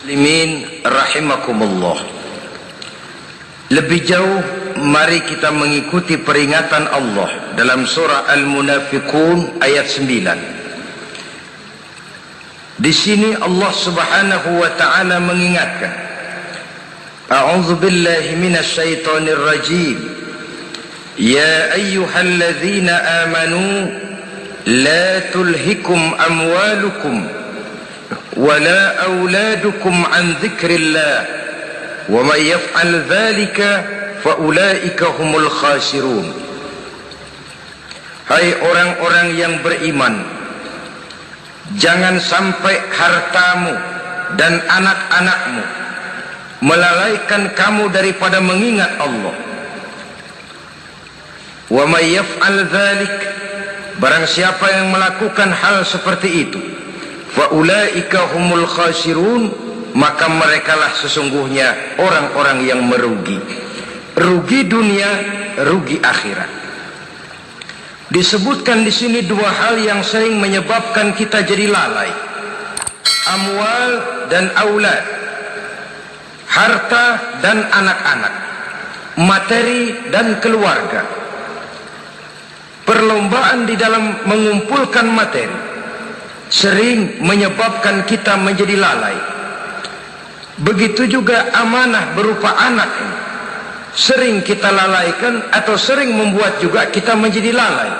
Muslimin rahimakumullah. Lebih jauh mari kita mengikuti peringatan Allah dalam surah Al-Munafiqun ayat 9. Di sini Allah Subhanahu wa taala mengingatkan, A'udzu billahi minasy syaithanir rajim. Ya ayyuhalladzina amanu la tulhikum amwalukum ولا أولادكم عن ذكر الله ومن يفعل ذلك فأولئك هم الخاسرون. Hai orang-orang yang beriman, jangan sampai hartamu dan anak-anakmu melalaikan kamu daripada mengingat Allah. Wa may yaf'al dzalik, barang siapa yang melakukan hal seperti itu, faulaika humul khasirun, maka merekalah sesungguhnya orang-orang yang merugi. Rugi dunia, rugi akhirat. Disebutkan di sini dua hal yang sering menyebabkan kita jadi lalai. Amwal dan aulad. Harta dan anak-anak. Materi dan keluarga. Perlombaan di dalam mengumpulkan materi sering menyebabkan kita menjadi lalai. Begitu juga amanah berupa anak ini sering kita lalaikan atau sering membuat juga kita menjadi lalai.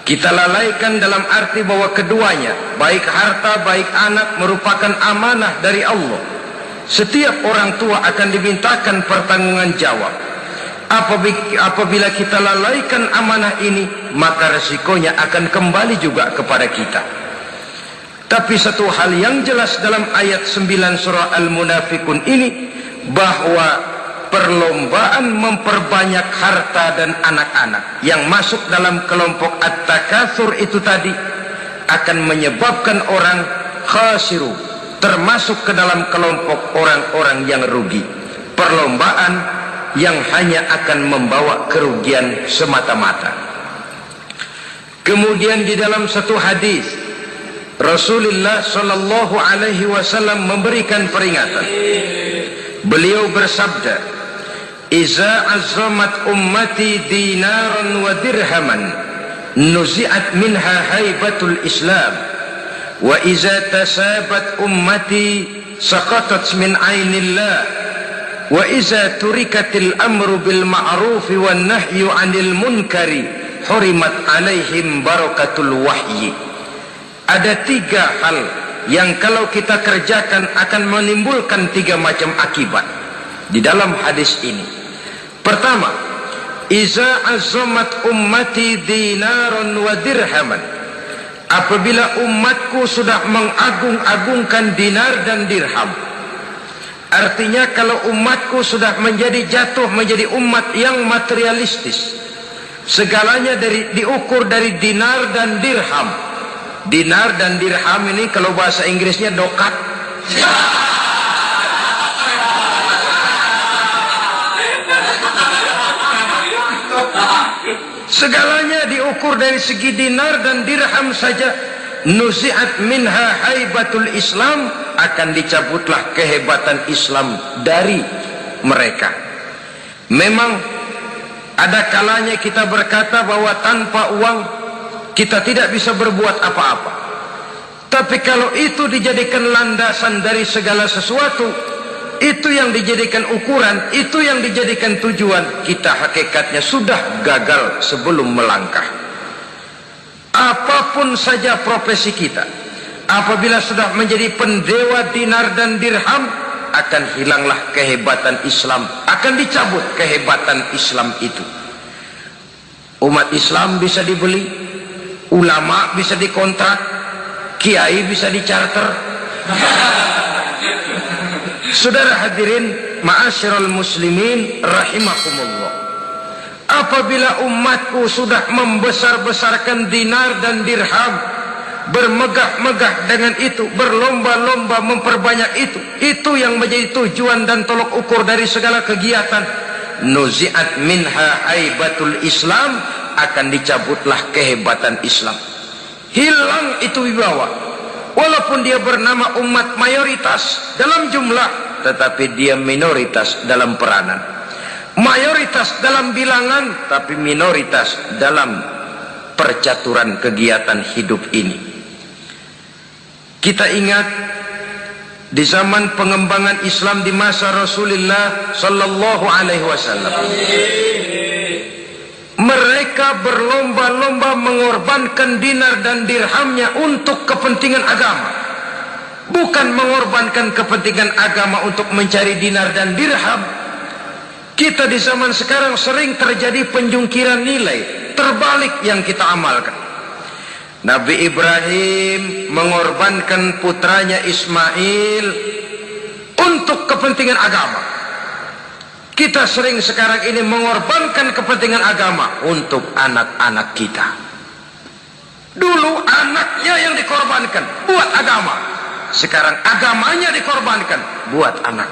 Kita lalaikan dalam arti bahwa keduanya, baik harta baik anak, merupakan amanah dari Allah. Setiap orang tua akan dimintakan pertanggungan jawab. Apabila kita lalaikan amanah ini, maka resikonya akan kembali juga kepada kita. Tapi satu hal yang jelas dalam ayat 9 surah Al-Munafiqun ini, bahwa perlombaan memperbanyak harta dan anak-anak yang masuk dalam kelompok at-takatsur itu tadi akan menyebabkan orang khasiru, termasuk ke dalam kelompok orang-orang yang rugi. Perlombaan yang hanya akan membawa kerugian semata-mata. Kemudian di dalam satu hadis Rasulullah sallallahu alaihi wasallam memberikan peringatan. Beliau bersabda, "Iza azzamat ummati dinaran wa dirhaman, nuzi'at minha haibatul Islam. Wa iza tasabat ummati saqatat min ainillah. Wa iza turikatil amru bil ma'ruf wan nahyu 'anil munkari, hurimat 'alaihim barakatul wahyi." Ada tiga hal yang kalau kita kerjakan akan menimbulkan tiga macam akibat di dalam hadis ini. Pertama, iza azzamat ummati dinaran wa dirhaman. Apabila umatku sudah mengagung-agungkan dinar dan dirham, artinya kalau umatku sudah jatuh menjadi umat yang materialistis, segalanya diukur dari dinar dan dirham. Dinar dan dirham ini kalau bahasa Inggrisnya dokat. Segalanya diukur dari segi dinar dan dirham saja. Nuzi'at minha haibatul Islam, akan dicabutlah kehebatan Islam dari mereka. Memang ada kalanya kita berkata bahwa tanpa uang kita tidak bisa berbuat apa-apa. Tapi kalau itu dijadikan landasan dari segala sesuatu, itu yang dijadikan ukuran, itu yang dijadikan tujuan, kita hakikatnya sudah gagal sebelum melangkah. Apapun saja profesi kita, apabila sudah menjadi pendewa dinar dan dirham, akan hilanglah kehebatan Islam, akan dicabut kehebatan Islam itu. Umat Islam bisa dibeli, ulama bisa dikontrak, kiai bisa dicarter. Saudara hadirin ma'asyiral muslimin rahimakumullah, apabila umatku sudah membesar-besarkan dinar dan dirham, bermegah-megah dengan itu, berlomba-lomba memperbanyak itu yang menjadi tujuan dan tolok ukur dari segala kegiatan, nuzi'at minha haibatul Islam, akan dicabutlah kehebatan Islam. Hilang itu wibawa. Walaupun dia bernama umat mayoritas dalam jumlah, tetapi dia minoritas dalam peranan. Mayoritas dalam bilangan, tapi minoritas dalam percaturan kegiatan hidup ini. Kita ingat di zaman pengembangan Islam di masa Rasulullah sallallahu alaihi wasallam, mereka berlomba-lomba mengorbankan dinar dan dirhamnya untuk kepentingan agama. Bukan mengorbankan kepentingan agama untuk mencari dinar dan dirham. Kita di zaman sekarang sering terjadi penjungkiran nilai, terbalik yang kita amalkan. Nabi Ibrahim mengorbankan putranya Ismail untuk kepentingan agama. Kita sering sekarang ini mengorbankan kepentingan agama untuk anak-anak kita. Dulu anaknya yang dikorbankan buat agama. Sekarang agamanya dikorbankan buat anak.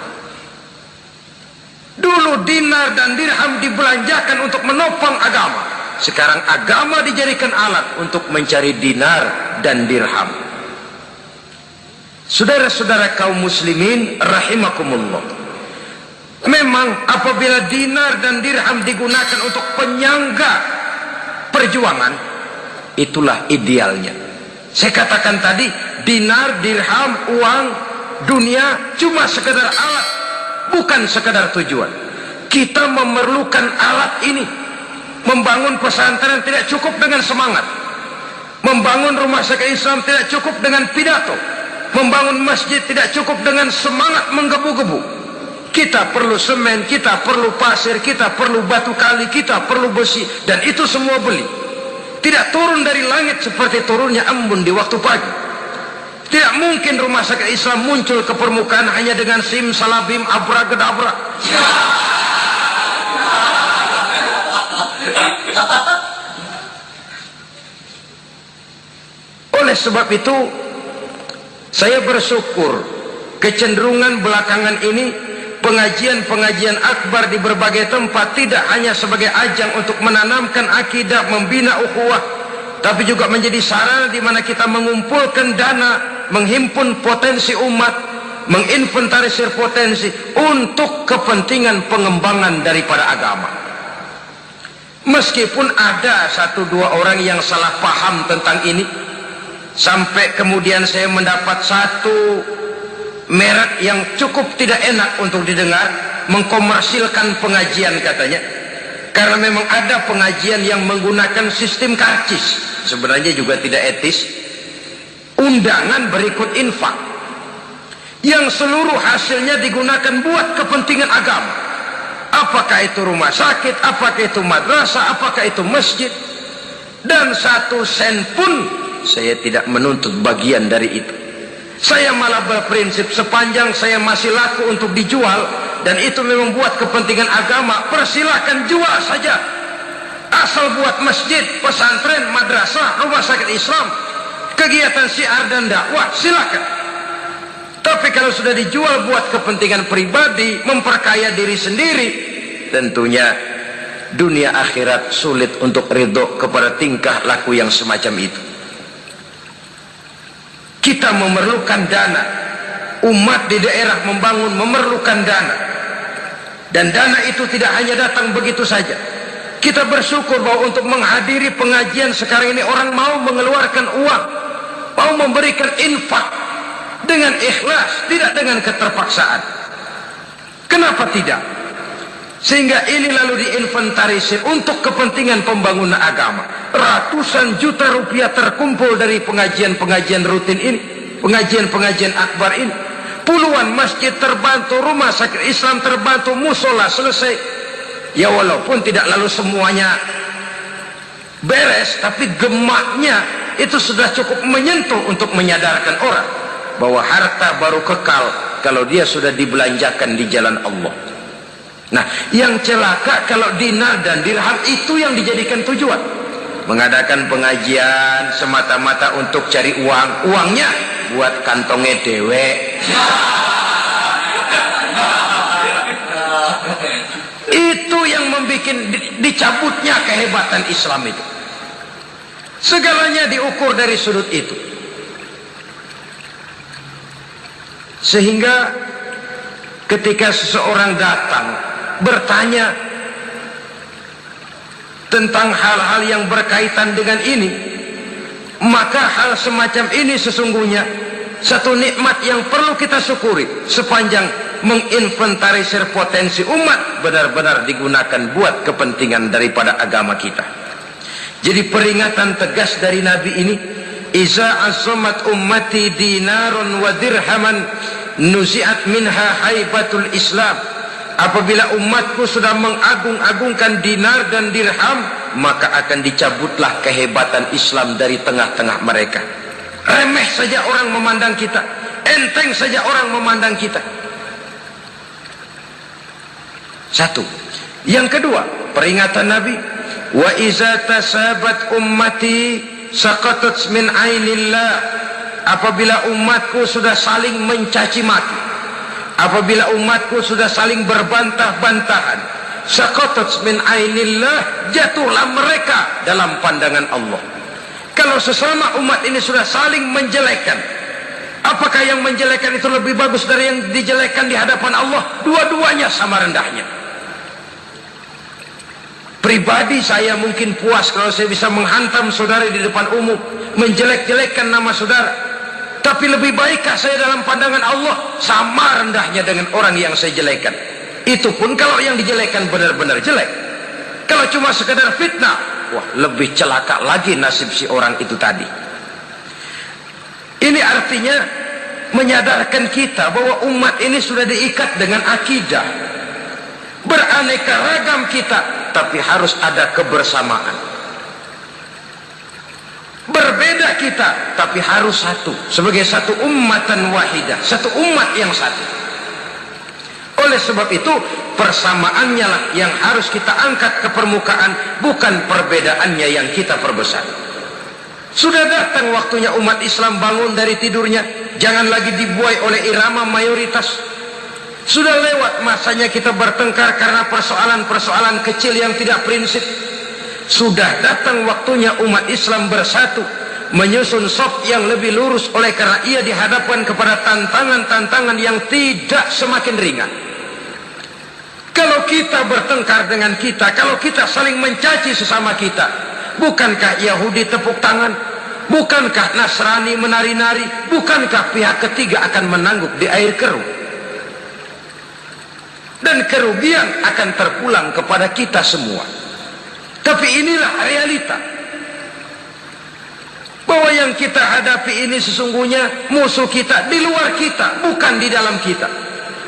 Dulu dinar dan dirham dibelanjakan untuk menopang agama. Sekarang agama dijadikan alat untuk mencari dinar dan dirham. Saudara-saudara kaum muslimin rahimakumullah, memang apabila dinar dan dirham digunakan untuk penyangga perjuangan, itulah idealnya. Saya katakan tadi, dinar, dirham, uang, dunia cuma sekedar alat, bukan sekedar tujuan. Kita memerlukan alat ini. Membangun pesantren tidak cukup dengan semangat. Membangun rumah sakit Islam tidak cukup dengan pidato. Membangun masjid tidak cukup dengan semangat menggebu-gebu. Kita perlu semen, kita perlu pasir, kita perlu batu kali, kita perlu besi, dan itu semua beli. Tidak turun dari langit seperti turunnya embun di waktu pagi. Tidak mungkin rumah sakit Islam muncul ke permukaan hanya dengan simsalabim abracadabra. Oleh sebab itu, saya bersyukur kecenderungan belakangan ini pengajian-pengajian akbar di berbagai tempat tidak hanya sebagai ajang untuk menanamkan akidah, membina ukhuwah, tapi juga menjadi sarana di mana kita mengumpulkan dana, menghimpun potensi umat, menginventarisir potensi untuk kepentingan pengembangan daripada agama. Meskipun ada satu dua orang yang salah paham tentang ini, sampai kemudian saya mendapat satu merek yang cukup tidak enak untuk didengar, mengkomersilkan pengajian katanya, karena memang ada pengajian yang menggunakan sistem karcis, sebenarnya juga tidak etis. Undangan berikut infak yang seluruh hasilnya digunakan buat kepentingan agama. Apakah itu rumah sakit, apakah itu madrasah, apakah itu masjid, dan satu sen pun saya tidak menuntut bagian dari itu. Saya malah berprinsip sepanjang saya masih laku untuk dijual dan itu memang buat kepentingan agama, persilahkan jual saja. Asal buat masjid, pesantren, madrasah, rumah sakit Islam, kegiatan syiar dan dakwah, silakan. Tapi kalau sudah dijual buat kepentingan pribadi, memperkaya diri sendiri, tentunya dunia akhirat sulit untuk ridho kepada tingkah laku yang semacam itu. Kita memerlukan dana. Umat di daerah membangun memerlukan dana. Dan dana itu tidak hanya datang begitu saja. Kita bersyukur bahwa untuk menghadiri pengajian sekarang ini orang mau mengeluarkan uang, mau memberikan infak dengan ikhlas, tidak dengan keterpaksaan. Kenapa tidak? Sehingga ini lalu diinventarisir untuk kepentingan pembangunan agama. Ratusan juta rupiah terkumpul dari pengajian-pengajian rutin ini, pengajian-pengajian akbar ini. Puluhan masjid terbantu, rumah sakit Islam terbantu, musola selesai. Ya walaupun tidak lalu semuanya beres, tapi gemaknya itu sudah cukup menyentuh untuk menyadarkan orang bahwa harta baru kekal kalau dia sudah dibelanjakan di jalan Allah. Nah, yang celaka kalau dinar dan dirham itu yang dijadikan tujuan. Mengadakan pengajian semata-mata untuk cari uang, uangnya buat kantongnya dewe. Itu yang membuat dicabutnya kehebatan Islam itu. Segalanya diukur dari sudut itu. Sehingga ketika seseorang datang bertanya tentang hal-hal yang berkaitan dengan ini, maka hal semacam ini sesungguhnya satu nikmat yang perlu kita syukuri sepanjang menginventarisir potensi umat benar-benar digunakan buat kepentingan daripada agama kita. Jadi peringatan tegas dari Nabi ini, iza azamat ummati dinarun wa dirhaman nuzi'at minha haibatul Islam. Apabila umatku sudah mengagung-agungkan dinar dan dirham, maka akan dicabutlah kehebatan Islam dari tengah-tengah mereka. Remeh saja orang memandang kita, enteng saja orang memandang kita. Satu. Yang kedua, peringatan Nabi, wa iza tasabat ummati saqatat min ainillah. Apabila umatku sudah saling mencaci maki, apabila umatku sudah saling berbantah-bantahan, saqatat min ainillah, jatuhlah mereka dalam pandangan Allah. Kalau sesama umat ini sudah saling menjelekkan, apakah yang menjelekkan itu lebih bagus dari yang dijelekkan di hadapan Allah? Dua-duanya sama rendahnya. Pribadi saya mungkin puas kalau saya bisa menghantam saudara di depan umum, menjelek-jelekkan nama saudara. Tapi lebih baikkah saya dalam pandangan Allah? Sama rendahnya dengan orang yang saya jelekkan. Itu pun kalau yang dijelekkan benar-benar jelek. Kalau cuma sekedar fitnah, wah, lebih celaka lagi nasib si orang itu tadi. Ini artinya menyadarkan kita bahwa umat ini sudah diikat dengan akidah. Beraneka ragam kita, tapi harus ada kebersamaan. Berbeda kita, tapi harus satu. Sebagai satu ummatan wahidah, satu umat yang satu. Oleh sebab itu, persamaannya lah yang harus kita angkat ke permukaan, bukan perbedaannya yang kita perbesar. Sudah datang waktunya umat Islam bangun dari tidurnya, jangan lagi dibuai oleh irama mayoritas. Sudah lewat masanya kita bertengkar karena persoalan-persoalan kecil yang tidak prinsip. Sudah datang waktunya umat Islam bersatu, menyusun saf yang lebih lurus, oleh karena ia dihadapkan kepada tantangan-tantangan yang tidak semakin ringan. Kalau kita bertengkar dengan kita, kalau kita saling mencaci sesama kita, bukankah Yahudi tepuk tangan? Bukankah Nasrani menari-nari? Bukankah pihak ketiga akan menangguk di air keruh? Dan kerugian akan terpulang kepada kita semua. Tapi inilah realita, bahwa yang kita hadapi ini sesungguhnya musuh kita di luar kita, bukan di dalam kita.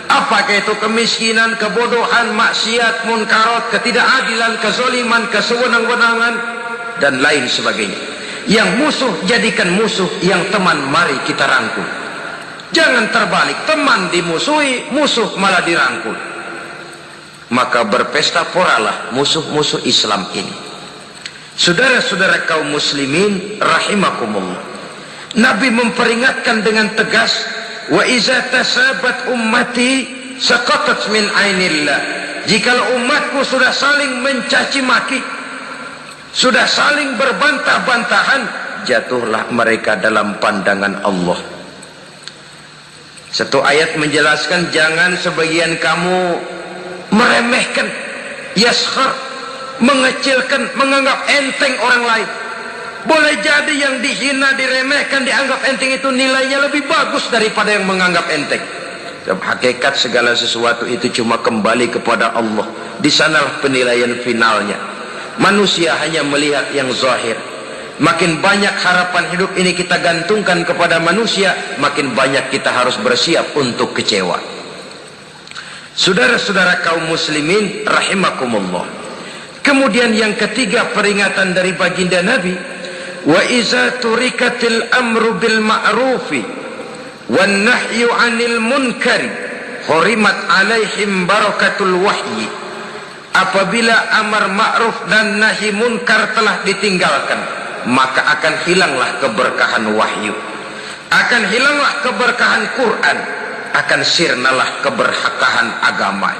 Apakah itu kemiskinan, kebodohan, maksiat, munkarat, ketidakadilan, kezaliman, kesewenang-wenangan, dan lain sebagainya. Yang musuh jadikan musuh, yang teman mari kita rangkul. Jangan terbalik, teman dimusuhi, musuh malah dirangkul. Maka berpesta poralah musuh-musuh Islam ini. Saudara-saudara kaum muslimin rahimakumullah, Nabi memperingatkan dengan tegas, wa iza tasabat ummati saqatat min ainillah. Jikalau umatku sudah saling mencaci maki, sudah saling berbantah-bantahan, jatuhlah mereka dalam pandangan Allah. Satu ayat menjelaskan, jangan sebagian kamu meremehkan, yaskhar, mengecilkan, menganggap enteng orang lain. Boleh jadi yang dihina, diremehkan, dianggap enteng itu nilainya lebih bagus daripada yang menganggap enteng. Dalam hakikat segala sesuatu itu cuma kembali kepada Allah. Di sanalah penilaian finalnya. Manusia hanya melihat yang zahir. Makin banyak harapan hidup ini kita gantungkan kepada manusia, makin banyak kita harus bersiap untuk kecewa. Saudara-saudara kaum muslimin rahimakumullah. Kemudian yang ketiga peringatan dari baginda Nabi, wa iza turikatil amru bil ma'rufi wan nahyu 'anil munkari hurimat 'alaihim barakatul wahyi. Apabila amar ma'ruf dan nahi munkar telah ditinggalkan, maka akan hilanglah keberkahan wahyu, akan hilanglah keberkahan Quran, akan sirnalah keberkahan agama.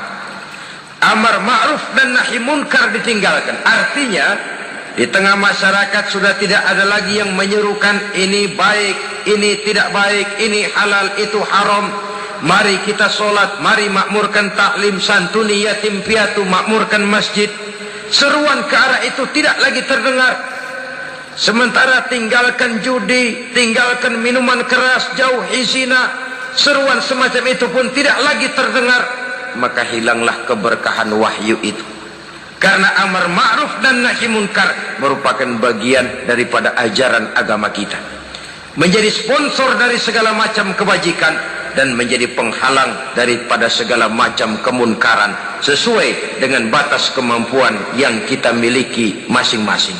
Amar ma'ruf dan nahi munkar ditinggalkan, artinya di tengah masyarakat sudah tidak ada lagi yang menyerukan ini baik, ini tidak baik, ini halal, itu haram. mari kita sholat, mari makmurkan taklim, santuni yatim piatu, makmurkan masjid. Seruan ke arah itu tidak lagi terdengar. Sementara tinggalkan judi, tinggalkan minuman keras, jauhi zina, seruan semacam itu pun tidak lagi terdengar. Maka hilanglah keberkahan wahyu itu. Karena amar ma'ruf dan nahi munkar merupakan bagian daripada ajaran agama kita. Menjadi sponsor dari segala macam kebajikan dan menjadi penghalang daripada segala macam kemunkaran sesuai dengan batas kemampuan yang kita miliki masing-masing.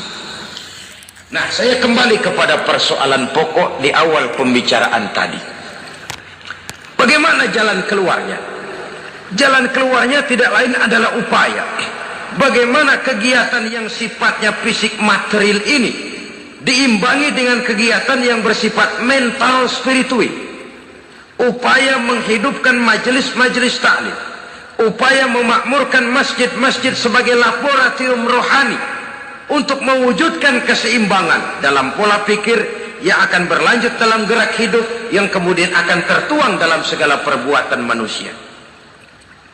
Nah, saya kembali kepada persoalan pokok di awal pembicaraan tadi. Bagaimana jalan keluarnya? Jalan keluarnya tidak lain adalah upaya. Bagaimana kegiatan yang sifatnya fisik material ini diimbangi dengan kegiatan yang bersifat mental spiritual. Upaya menghidupkan majelis-majelis taklim, upaya memakmurkan masjid-masjid sebagai laboratorium rohani untuk mewujudkan keseimbangan dalam pola pikir yang akan berlanjut dalam gerak hidup yang kemudian akan tertuang dalam segala perbuatan manusia.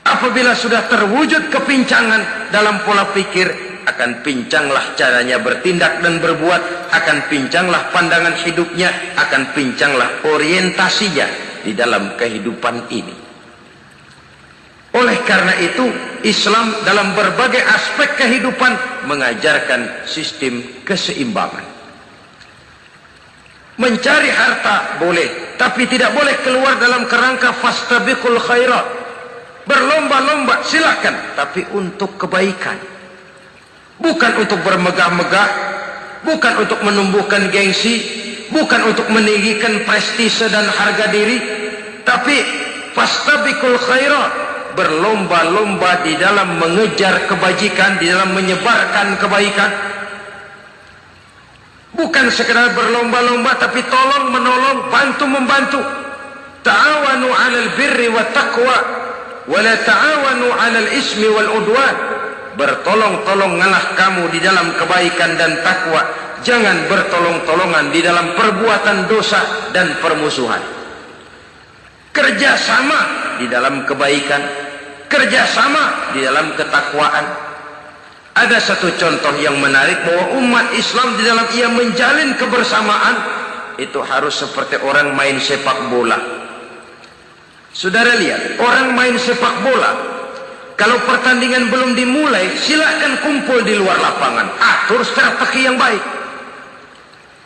Apabila sudah terwujud kepincangan dalam pola pikir, akan pincanglah caranya bertindak dan berbuat, akan pincanglah pandangan hidupnya, akan pincanglah orientasinya di dalam kehidupan ini. Oleh karena itu, Islam dalam berbagai aspek kehidupan mengajarkan sistem keseimbangan. Mencari harta boleh, tapi tidak boleh keluar dalam kerangka fastabiqul khairat. Berlomba-lomba silakan, tapi untuk kebaikan. Bukan untuk bermegah-megah, bukan untuk menumbuhkan gengsi, bukan untuk meninggikan prestise dan harga diri, tapi fastabiqul khairat, berlomba-lomba di dalam mengejar kebajikan, di dalam menyebarkan kebaikan. Bukan sekedar berlomba-lomba, tapi tolong menolong, bantu membantu. Ta'awanu 'alal birri wat taqwa wala ta'awanu 'alal ismi wal udwan. Bertolong-tolonganlah kamu di dalam kebaikan dan takwa, jangan bertolong-tolongan di dalam perbuatan dosa dan permusuhan. Kerjasama di dalam kebaikan, kerjasama di dalam ketakwaan. Ada satu contoh yang menarik bahwa umat Islam di dalam ia menjalin kebersamaan itu harus seperti orang main sepak bola. Saudara lihat, orang main sepak bola, kalau pertandingan belum dimulai, silakan kumpul di luar lapangan, atur strategi yang baik.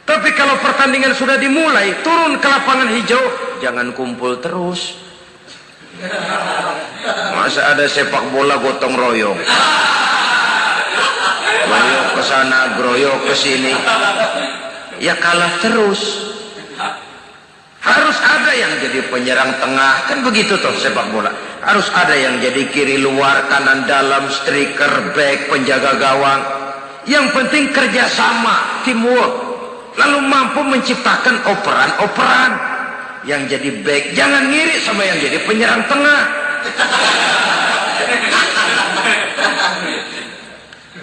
Tapi kalau pertandingan sudah dimulai, turun ke lapangan hijau, jangan kumpul terus. Masa ada sepak bola gotong royong, groyok ke sana, groyok ke sini, ya kalah terus. Harus ada yang jadi penyerang tengah, kan begitu toh sepak bola. Harus ada yang jadi kiri luar, kanan dalam, striker, back, penjaga gawang. Yang penting kerjasama, teamwork. Lalu mampu menciptakan operan-operan. Yang jadi back, jangan ngiri sama yang jadi penyerang tengah.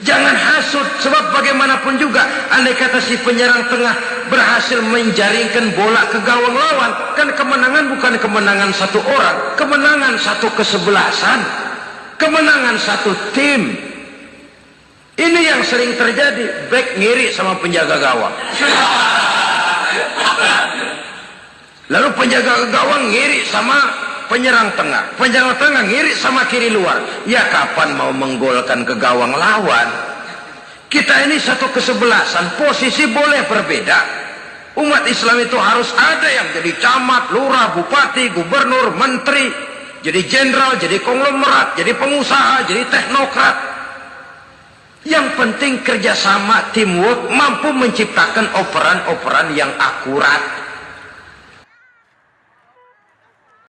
Jangan hasut, sebab bagaimanapun juga andai kata si penyerang tengah berhasil menjaringkan bola ke gawang lawan, kan kemenangan bukan kemenangan satu orang, kemenangan satu kesebelasan, kemenangan satu tim. Ini yang sering terjadi, back ngiri sama penjaga gawang, lalu penjaga gawang ngiri sama penyerang tengah, penyerang tengah ngiri sama kiri luar. Ya kapan mau menggolkan ke gawang lawan? Kita ini satu kesebelasan, posisi boleh berbeda. Umat Islam itu harus ada yang jadi camat, lurah, bupati, gubernur, menteri, jadi jenderal, jadi konglomerat, jadi pengusaha, jadi teknokrat. Yang penting kerjasama, teamwork, mampu menciptakan operan-operan yang akurat.